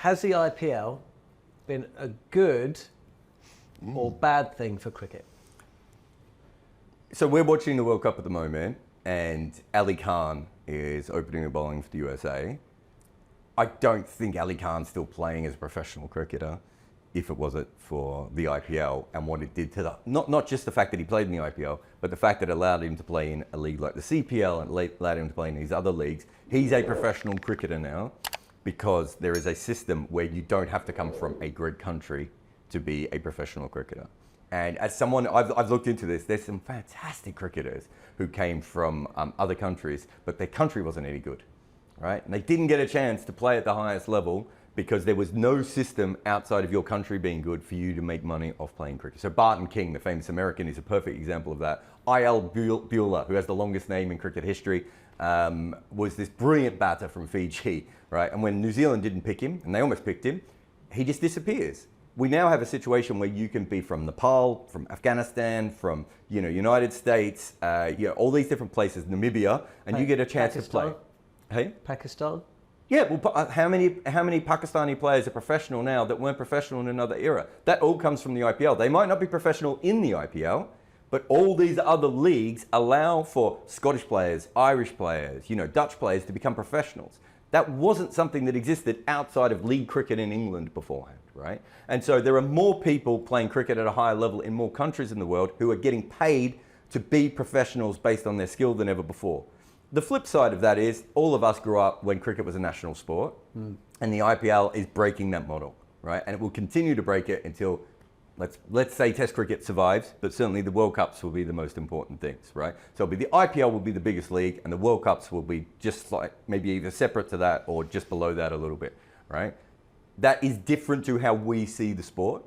has the IPL been a good or bad thing for cricket? So we're watching the World Cup at the moment, and Ali Khan is opening the bowling for the USA. I don't think Ali Khan's still playing as a professional cricketer if it wasn't for the IPL and what it did to the, not just the fact that he played in the IPL, but the fact that it allowed him to play in a league like the CPL and allowed him to play in these other leagues. He's a professional cricketer now because there is a system where you don't have to come from a great country to be a professional cricketer. And as someone, I've looked into this, there's some fantastic cricketers who came from other countries, but their country wasn't any good, right? And they didn't get a chance to play at the highest level because there was no system outside of your country being good for you to make money off playing cricket. So Barton King, the famous American, is a perfect example of that. I.L. Buehler, who has the longest name in cricket history, was this brilliant batter from Fiji, right? And when New Zealand didn't pick him, and they almost picked him, he just disappears. We now have a situation where you can be from Nepal, from Afghanistan, from United States, all these different places, Namibia, and you get a chance to play. Hey, Pakistan. Yeah, well, how many Pakistani players are professional now that weren't professional in another era? That all comes from the IPL. They might not be professional in the IPL, but all these other leagues allow for Scottish players, Irish players, Dutch players to become professionals. That wasn't something that existed outside of league cricket in England beforehand, right? And so there are more people playing cricket at a higher level in more countries in the world who are getting paid to be professionals based on their skill than ever before. The flip side of that is all of us grew up when cricket was a national sport, and the IPL is breaking that model, right? And it will continue to break it until, let's say Test cricket survives, but certainly the World Cups will be the most important things, right? So the IPL will be the biggest league, and the World Cups will be just like maybe either separate to that or just below that a little bit, right? That is different to how we see the sport.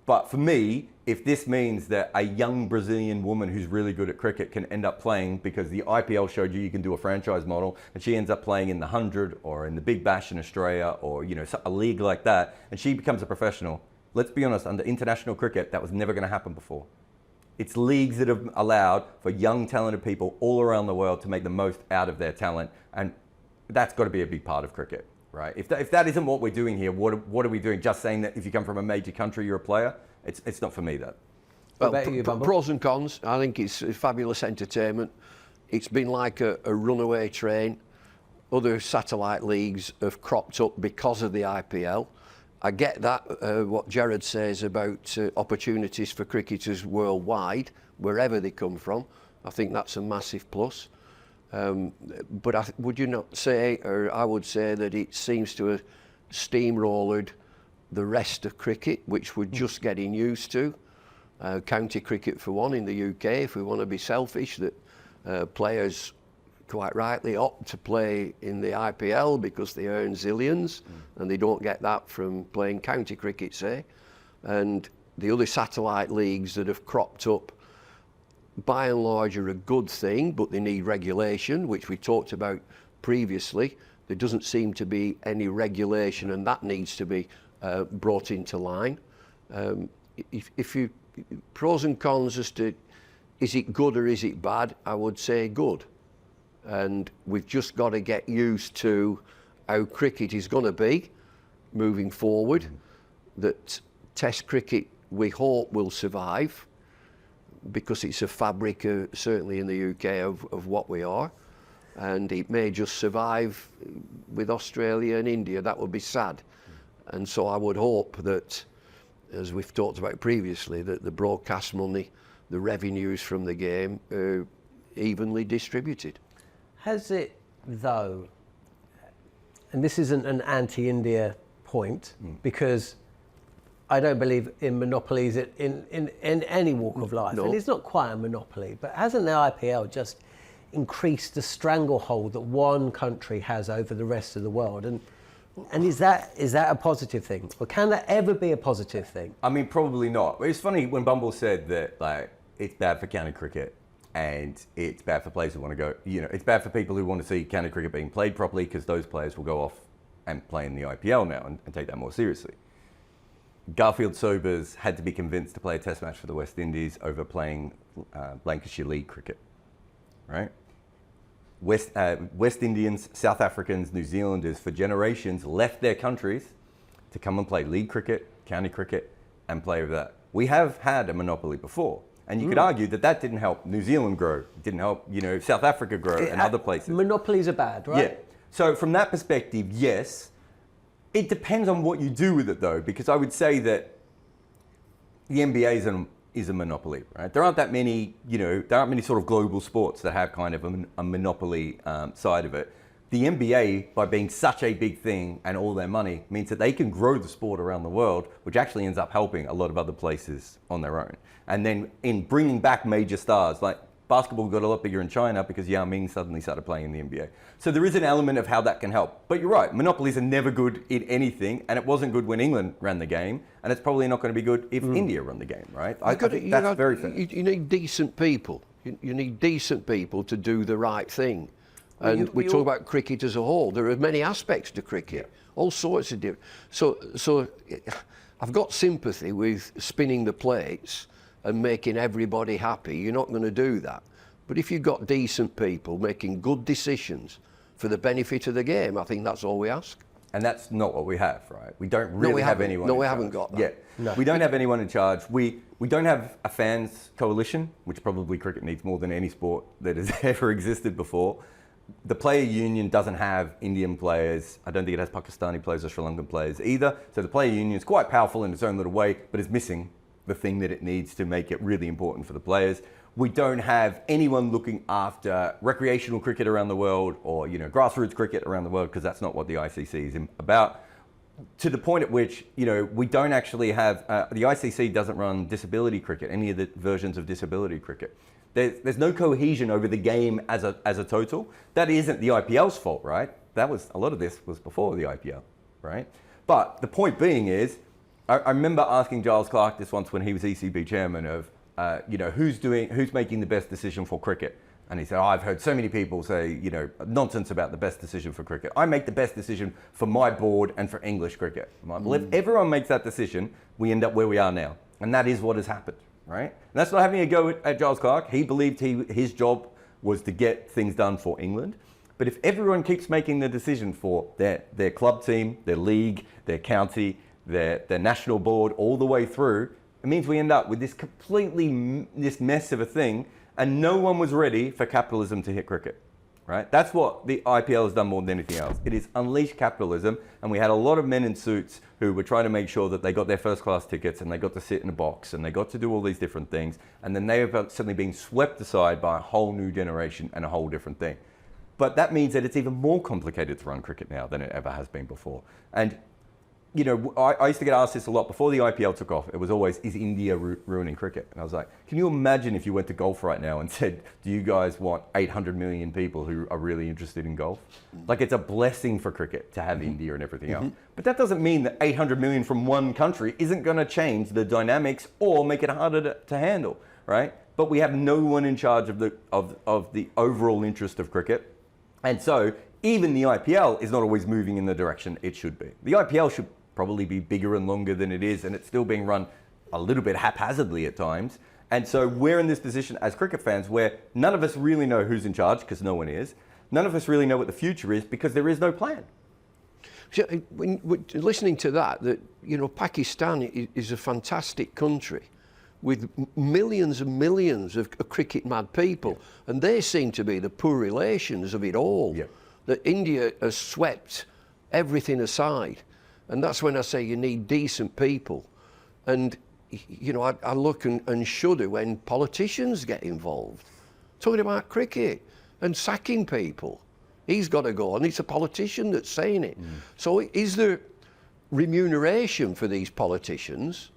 But for me, if this means that a young Brazilian woman who's really good at cricket can end up playing because the IPL showed you can do a franchise model, and she ends up playing in the 100 or in the Big Bash in Australia or a league like that, and she becomes a professional, let's be honest, under international cricket, that was never going to happen before. It's leagues that have allowed for young, talented people all around the world to make the most out of their talent, and that's got to be a big part of cricket. Right. If that isn't what we're doing here, what are we doing? Just saying that if you come from a major country, you're a player? It's not for me, that. Well, pros and cons. I think it's fabulous entertainment. It's been like a runaway train. Other satellite leagues have cropped up because of the IPL. I get that, what Jarrod says about opportunities for cricketers worldwide, wherever they come from. I think that's a massive plus. But would you not say, or I would say that it seems to have steamrollered the rest of cricket, which we're just getting used to. County cricket for one in the UK, if we want to be selfish, that players quite rightly opt to play in the IPL because they earn zillions and they don't get that from playing county cricket, say. And the other satellite leagues that have cropped up by and large are a good thing, but they need regulation, which we talked about previously. There doesn't seem to be any regulation, and that needs to be brought into line. If you pros and cons as to is it good or is it bad, I would say good. And we've just got to get used to how cricket is going to be moving forward. That Test cricket, we hope, will survive, because it's a fabric, certainly in the UK, of what we are. And it may just survive with Australia and India. That would be sad. And so I would hope that, as we've talked about previously, that the broadcast money, the revenues from the game are evenly distributed. Has it, though, and this isn't an anti-India point, because I don't believe in monopolies in any walk of life. No. And it's not quite a monopoly, but hasn't the IPL just increased the stranglehold that one country has over the rest of the world? And is that a positive thing? Or can that ever be a positive thing? I mean, probably not. It's funny when Bumble said that it's bad for county cricket and it's bad for players who want to go, it's bad for people who want to see county cricket being played properly, because those players will go off and play in the IPL now and take that more seriously. Garfield Sobers had to be convinced to play a test match for the West Indies over playing Lancashire League cricket, right? West Indians, South Africans, New Zealanders for generations left their countries to come and play league cricket, county cricket, and play with that. We have had a monopoly before. And you could argue that that didn't help New Zealand grow, it didn't help, South Africa grow and other places. Monopolies are bad, right? Yeah. So from that perspective, yes. It depends on what you do with it, though, because I would say that the NBA is a monopoly, right? There aren't that many, there aren't many sort of global sports that have kind of a monopoly side of it. The NBA, by being such a big thing and all their money, means that they can grow the sport around the world, which actually ends up helping a lot of other places on their own. And then in bringing back major stars, like basketball got a lot bigger in China because Yao Ming suddenly started playing in the NBA. So there is an element of how that can help. But you're right, monopolies are never good in anything, and it wasn't good when England ran the game, and it's probably not going to be good if India run the game, right? I think that's very fair. You need decent people. You need decent people to do the right thing. And we talk about cricket as a whole. There are many aspects to cricket, all sorts of different. So I've got sympathy with spinning the plates and making everybody happy. You're not going to do that. But if you've got decent people making good decisions for the benefit of the game, I think that's all we ask. And that's not what we have, right? We don't really have anyone. No, we haven't got that. Yeah, no. We don't have anyone in charge. We don't have a fans coalition, which probably cricket needs more than any sport that has ever existed before. The player union doesn't have Indian players. I don't think it has Pakistani players or Sri Lankan players either. So the player union is quite powerful in its own little way, but is missing the thing that it needs to make it really important for the players. We don't have anyone looking after recreational cricket around the world or grassroots cricket around the world, because that's not what the ICC is about. To the point at which we don't actually have the ICC doesn't run disability cricket, any of the versions of disability cricket. There's no cohesion over the game as a total. That isn't the IPL's fault, right? A lot of this was before the IPL, right? But the point being is, I remember asking Giles Clarke this once when he was ECB chairman of, who's making the best decision for cricket? And he said, I've heard so many people say, nonsense about the best decision for cricket. I make the best decision for my board and for English cricket. I'm like, well, if everyone makes that decision, we end up where we are now. And that is what has happened, right? And that's not having a go at Giles Clarke. He believed his job was to get things done for England. But if everyone keeps making the decision for their club team, their league, their county, their national board, all the way through, it means we end up with this mess of a thing, and no one was ready for capitalism to hit cricket, right? That's what the IPL has done more than anything else. It is unleashed capitalism, and we had a lot of men in suits who were trying to make sure that they got their first class tickets and they got to sit in a box and they got to do all these different things, and then they were suddenly being swept aside by a whole new generation and a whole different thing. But that means that it's even more complicated to run cricket now than it ever has been before. And I used to get asked this a lot before the IPL took off. It was always, is India ruining cricket? And I was like, can you imagine if you went to golf right now and said, do you guys want 800 million people who are really interested in golf? Like, it's a blessing for cricket to have India and everything else. But that doesn't mean that 800 million from one country isn't going to change the dynamics or make it harder to handle, right? But we have no one in charge of the overall interest of cricket. And so even the IPL is not always moving in the direction it should be. The IPL should probably be bigger and longer than it is, and it's still being run a little bit haphazardly at times. And so we're in this position as cricket fans where none of us really know who's in charge, because no one is. None of us really know what the future is, because there is no plan. When listening to that, Pakistan is a fantastic country with millions and millions of cricket-mad people, and they seem to be the poor relations of it all. Yeah. That India has swept everything aside. And that's when I say you need decent people. And, I look and shudder when politicians get involved, talking about cricket and sacking people. He's got to go, and it's a politician that's saying it. So is there remuneration for these politicians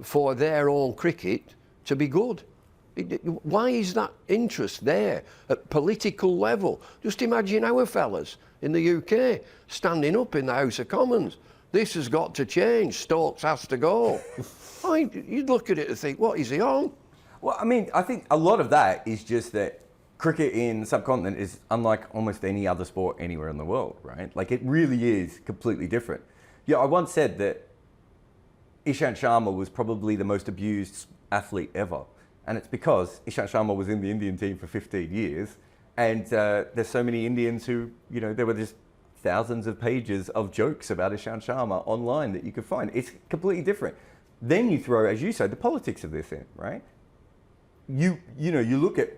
for their own cricket to be good? Why is that interest there at political level? Just imagine our fellas in the UK standing up in the House of Commons. This has got to change. Stokes has to go. You'd look at it and think, what is he on? Well, I think a lot of that is just that cricket in the subcontinent is unlike almost any other sport anywhere in the world, right? Like, it really is completely different. Yeah, I once said that Ishant Sharma was probably the most abused athlete ever. And it's because Ishant Sharma was in the Indian team for 15 years. And there's so many Indians who, they were just thousands of pages of jokes about Ishant Sharma online that you could find. It's completely different. Then you throw, as you said, the politics of this in, right? You look at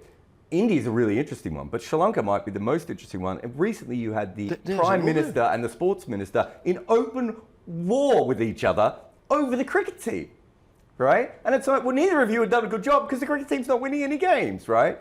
India's a really interesting one, but Sri Lanka might be the most interesting one. And recently you had the Prime Minister and the Sports Minister in open war with each other over the cricket team, right? And it's like, well, neither of you have done a good job because the cricket team's not winning any games, right?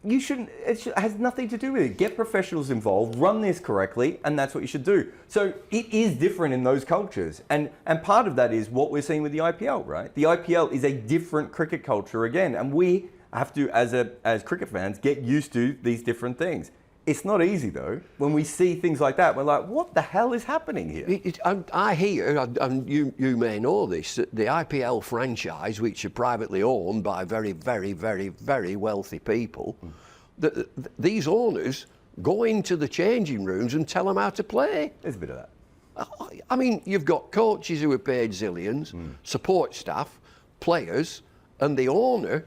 You shouldn't, it has nothing to do with it. Get professionals involved, run this correctly, and that's what you should do. So it is different in those cultures. And part of that is what we're seeing with the IPL, right? The IPL is a different cricket culture again, and we have to, as cricket fans, get used to these different things. It's not easy though. When we see things like that, we're like, what the hell is happening here? I hear, and you may know this, that the IPL franchise, which are privately owned by very, very, very, very wealthy people, that these owners go into the changing rooms and tell them how to play. There's a bit of that. I mean, you've got coaches who are paid zillions, support staff, players, and the owner.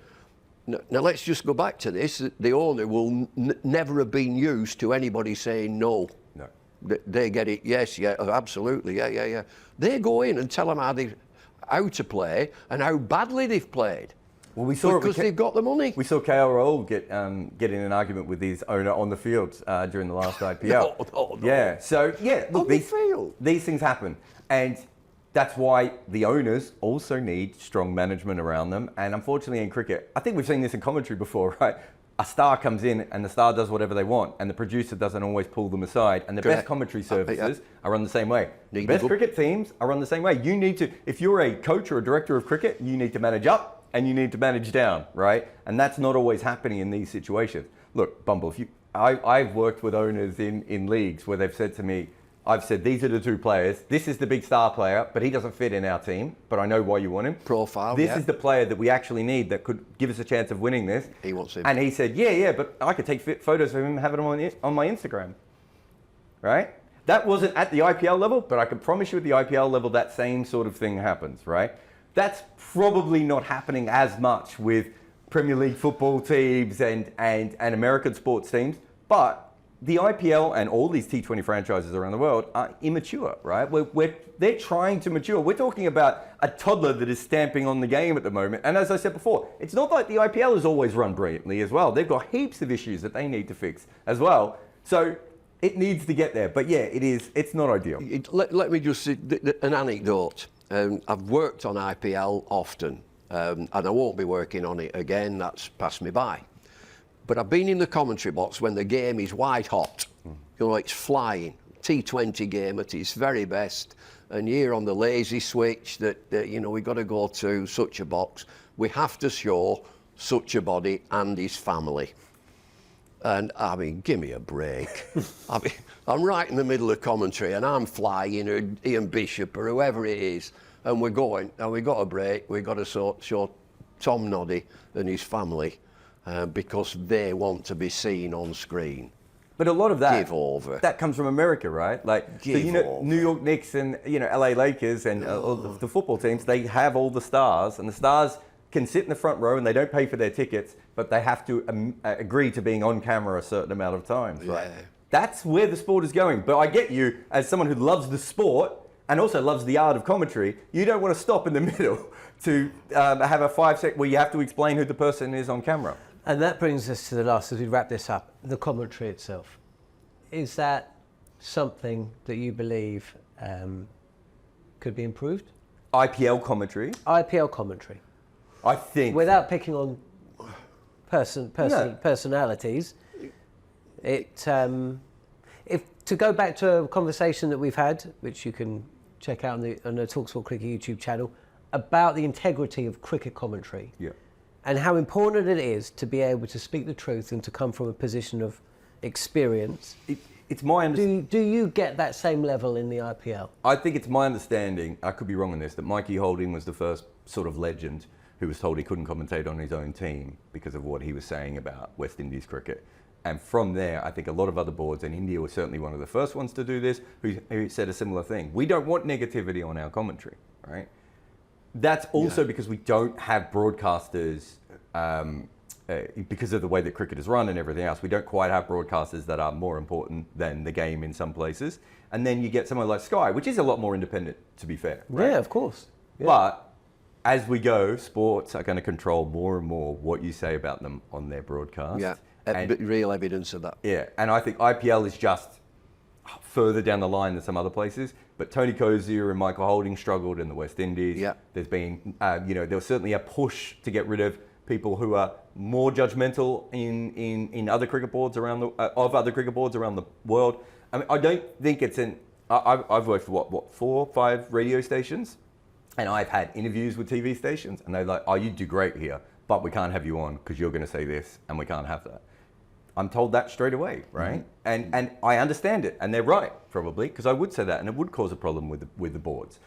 Now let's just go back to this. The owner will never have been used to anybody saying no. No. They get it. Yes, yeah, absolutely, yeah. They go in and tell them how to play and how badly they've played. Well, we saw because they've got the money. We saw KL Rahul get in an argument with his owner on the field during the last IPL. No. Yeah. So yeah, look, these things happen, and that's why the owners also need strong management around them. And unfortunately in cricket, I think we've seen this in commentary before, right? A star comes in and the star does whatever they want and the producer doesn't always pull them aside. And the best commentary services are run the same way. The best cricket teams are run the same way. You need to, if you're a coach or a director of cricket, you need to manage up and you need to manage down, right? And that's not always happening in these situations. Look, Bumble, I've worked with owners in leagues where they've said to me, I've said, these are the two players. This is the big star player, but he doesn't fit in our team, but I know why you want him. Profile, This is the player that we actually need that could give us a chance of winning this. He wants him. And he said, yeah, but I could take photos of him and have it on my Instagram, right? That wasn't at the IPL level, but I can promise you at the IPL level, that same sort of thing happens, right? That's probably not happening as much with Premier League football teams and American sports teams, but the IPL and all these T20 franchises around the world are immature, right? They're trying to mature. We're talking about a toddler that is stamping on the game at the moment. And as I said before, it's not like the IPL is always run brilliantly as well. They've got heaps of issues that they need to fix as well. So it needs to get there. But yeah, it's not ideal. Let me just say an anecdote. I've worked on IPL often, and I won't be working on it again. That's passed me by. But I've been in the commentary box when the game is white hot. You know, it's flying. T20 game at its very best. And you're on the lazy switch that we've got to go to such a box. We have to show such a body and his family. And I mean, give me a break. I mean, I'm right in the middle of commentary and I'm flying, or Ian Bishop or whoever it is. And we're going, and we've got a break. We've got to show Tom Noddy and his family. Because they want to be seen on screen. But a lot of that, give over. That comes from America, right? Like, New York Knicks and LA Lakers and all the football teams, they have all the stars, and the stars can sit in the front row and they don't pay for their tickets, but they have to agree to being on camera a certain amount of times, right? That's where the sport is going. But I get you, as someone who loves the sport and also loves the art of commentary, you don't want to stop in the middle to have a 5-second where you have to explain who the person is on camera. And that brings us to the last, as we wrap this up, the commentary itself. Is that something that you believe could be improved? IPL commentary? IPL commentary. I think... Without picking on personalities, if to go back to a conversation that we've had, which you can check out on the talkSPORT Cricket YouTube channel, about the integrity of cricket commentary. Yeah. And how important it is to be able to speak the truth and to come from a position of experience. It's my understanding. Do you get that same level in the IPL? I think it's my understanding, I could be wrong on this, that Mikey Holding was the first sort of legend who was told he couldn't commentate on his own team because of what he was saying about West Indies cricket. And from there, I think a lot of other boards, and India was certainly one of the first ones to do this, who said a similar thing. We don't want negativity on our commentary, right? That's also because we don't have broadcasters because of the way that cricket is run and everything else, we don't quite have broadcasters that are more important than the game in some places. And then you get someone like Sky, which is a lot more independent, to be fair. Right? Yeah, of course. Yeah. But as we go, sports are going to control more and more what you say about them on their broadcast. Yeah, And, real evidence of that. yeah, and I think IPL is just further down the line than some other places. But Tony Cozier and Michael Holding struggled in the West Indies. Yeah. There's been, there was certainly a push to get rid of people who are more judgmental in other cricket boards around other cricket boards around the world. I mean, I don't think it's I've worked for what 4 or 5 radio stations, and I've had interviews with TV stations, and they're like, "Oh, you do great here, but we can't have you on because you're going to say this, and we can't have that." I'm told that straight away, right? Mm-hmm. And I understand it, and they're right, probably, because I would say that, and it would cause a problem with the boards.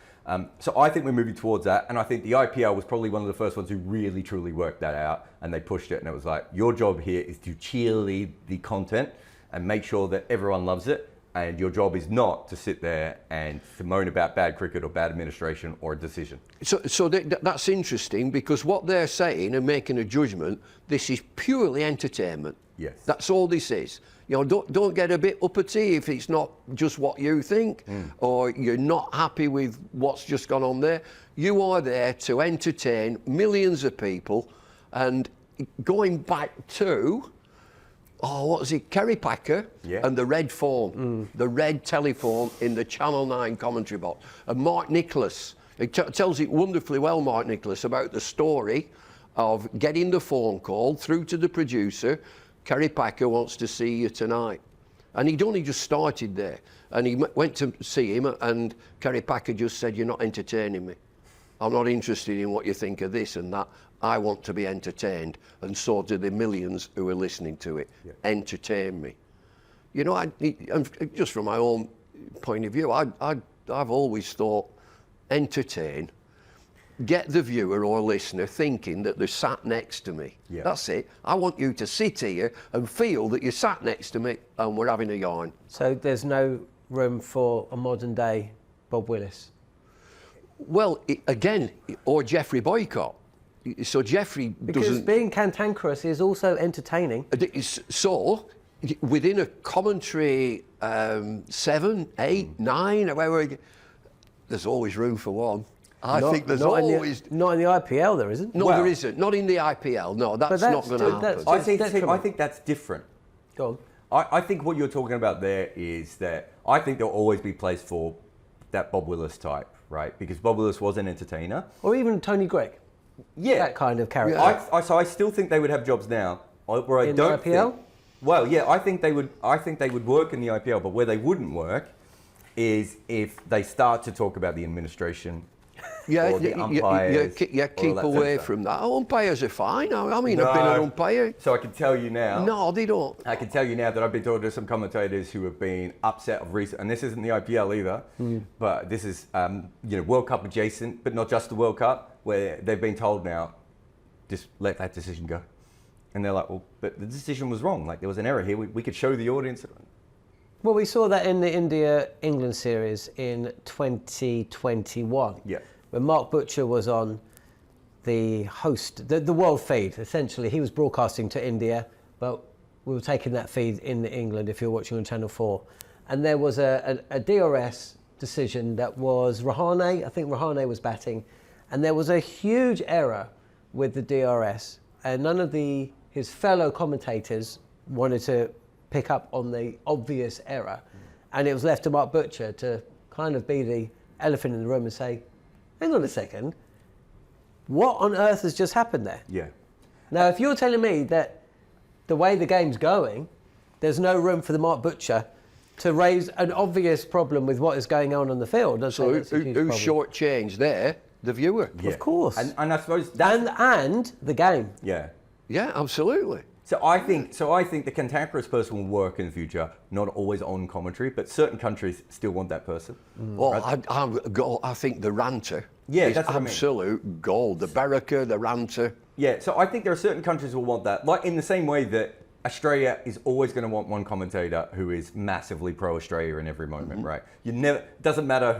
So I think we're moving towards that, and I think the IPL was probably one of the first ones who really, truly worked that out, and they pushed it, and it was like, your job here is to cheerlead the content and make sure that everyone loves it, and your job is not to sit there and to moan about bad cricket or bad administration or a decision. So that's interesting, because what they're saying and making a judgment, this is purely entertainment. Yes. That's all this is. You know, don't get a bit uppity if it's not just what you think, or you're not happy with what's just gone on there. You are there to entertain millions of people, and going back to, what was it, Kerry Packer and the red phone, the red telephone in the Channel 9 commentary box. And Mark Nicholas, it tells it wonderfully well, Mark Nicholas, about the story of getting the phone call through to the producer. Kerry Packer wants to see you tonight. And he'd only just started there. And he went to see him, and Kerry Packer just said, "You're not entertaining me. I'm not interested in what you think of this and that. I want to be entertained, and so do the millions who are listening to it. Yeah. Entertain me." You know, just from my own point of view, I've always thought, entertain. Get the viewer or listener thinking that they're sat next to me. Yeah. That's it. I want you to sit here and feel that you're sat next to me and we're having a yarn. So there's no room for a modern day Bob Willis? Well, or Jeffrey Boycott. So Jeffrey because doesn't... being cantankerous is also entertaining. So, within a commentary 7, 8, 9, however, there's always room for one. I think there's always... Not in the IPL, there isn't? No, there isn't. Not in the IPL. No, that's not going to happen. I think that's different. Go on. I think what you're talking about there is that I think there'll always be place for that Bob Willis type, right? Because Bob Willis was an entertainer. Or even Tony Gregg. Yeah. That kind of character. Yeah. So I still think they would have jobs now. Where I don't the IPL? think... Well, yeah, I think they would work in the IPL, but where they wouldn't work is if they start to talk about the administration. Or the umpires, keep away from that. Umpires are fine. I mean, I've been an umpire. So I can tell you now. No, they don't. I can tell you now that I've been talking to some commentators who have been upset of recent, and this isn't the IPL either, but this is World Cup adjacent, but not just the World Cup, where they've been told now, just let that decision go. And they're like, well, but the decision was wrong. Like, there was an error here. We could show the audience. Well, we saw that in the India-England series in 2021. Yeah. When Mark Butcher was on the host, the world feed, essentially. He was broadcasting to India, but we were taking that feed in England if you're watching on Channel 4. And there was a DRS decision that was Rahane. I think Rahane was batting. And there was a huge error with the DRS. And none of his fellow commentators wanted to pick up on the obvious error. And it was left to Mark Butcher to kind of be the elephant in the room and say, hang on a second, what on earth has just happened there? Yeah. Now, if you're telling me that the way the game's going, there's no room for the Mark Butcher to raise an obvious problem with what is going on the field. So who's shortchanged there? The viewer. Yeah. Of course. And I suppose that's... And the game. Yeah. Yeah, absolutely. So I think the cantankerous person will work in the future, not always on commentary, but certain countries still want that person. Well, right? I think the ranter is that's absolute gold. The barracker, the ranter. Yeah, so I think there are certain countries who will want that. Like in the same way that Australia is always going to want one commentator who is massively pro-Australia in every moment, right? Doesn't matter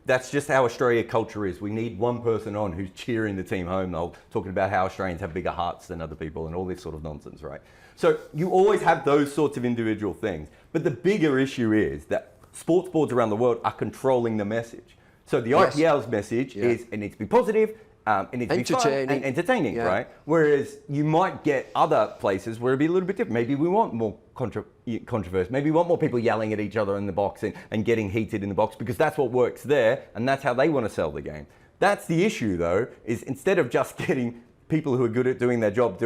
that's just how Australia culture is. We need one person on who's cheering the team home, though, talking about how Australians have bigger hearts than other people and all this sort of nonsense, right? So you always have those sorts of individual things. But the bigger issue is that sports boards around the world are controlling the message. So the IPL's message is it needs to be positive, it needs to be fun and entertaining, right? Whereas you might get other places where it'd be a little bit different. Maybe we want more controversy. Maybe we want more people yelling at each other in the box and getting heated in the box because that's what works there and that's how they want to sell the game. That's the issue, though, is instead of just getting people who are good at doing their job,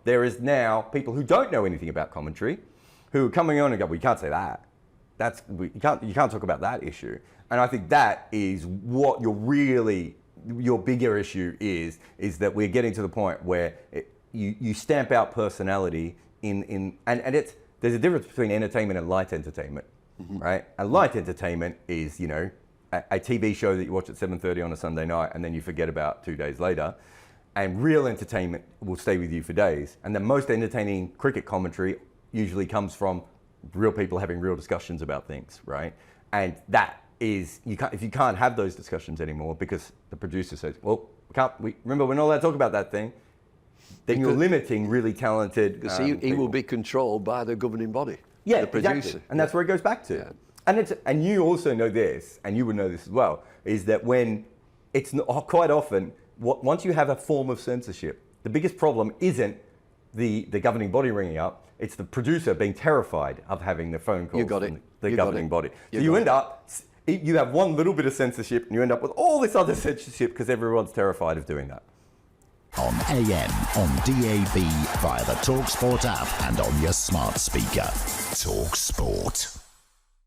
there is now people who don't know anything about commentary who are coming on and go, well, you can't say that. You can't talk about that issue. And I think that is what your bigger issue is that we're getting to the point where you stamp out personality and there's a difference between entertainment and light entertainment, right? And light entertainment is, you know, a TV show that you watch at 7:30 on a Sunday night and then you forget about 2 days later. And real entertainment will stay with you for days. And the most entertaining cricket commentary usually comes from real people having real discussions about things, right? And that is, if you can't have those discussions anymore because the producer says, well, remember we're not allowed to talk about that thing, then you're limiting really talented Because he will be controlled by the governing body, the producer. Exactly. And that's where it goes back to. Yeah. And you also know this, and you would know this as well, is that when it's quite often, once you have a form of censorship, the biggest problem isn't the governing body ringing up, it's the producer being terrified of having the phone call from the governing body. So you end up, you have one little bit of censorship and you end up with all this other censorship because everyone's terrified of doing that. On AM, on DAB, via the talkSPORT app and on your smart speaker. talkSPORT.